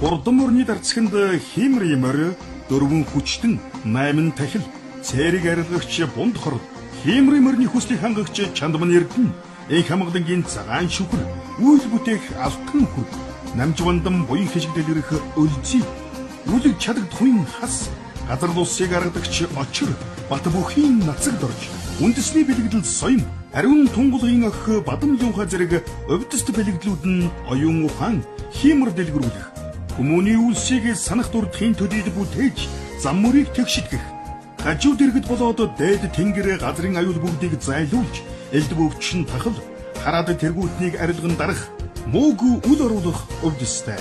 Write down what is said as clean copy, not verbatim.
Хурдан мөрний дарцханд хиймэр морь 4 хүчтэн 8 тахил цэрэг арилгагч бунд хор хиймэр морьны хүслийг хангагч чандман эрдэнэ энэ хамгадангийн цагаан шүхэр үйл бүтээх алтан хүр намж бандан буян хишгдэл ирэх өлзий үлэг чадаг туйн хас газар улсыг аргадагч очир бат бүхийн нацагд орж үндэсний бэлэгдэл соём ариун тунгалгийн өх бадам юуха зэрэг өвдөст бэлэгдлүүд нь оюун ухаан хиймэр дэлгэрүүлэх хүмүүний үлсийг санах дурдхийн төдийд бүтээж зам мөрийг тэгшидгэх хажууд иргэд болоод дээд тэнгэр газрын аюул бүгдийг зайлуулж элд бөвчин тахал хараад тэргүүтнийг арилган дарах мөөг үл оруулах өвдөстэй.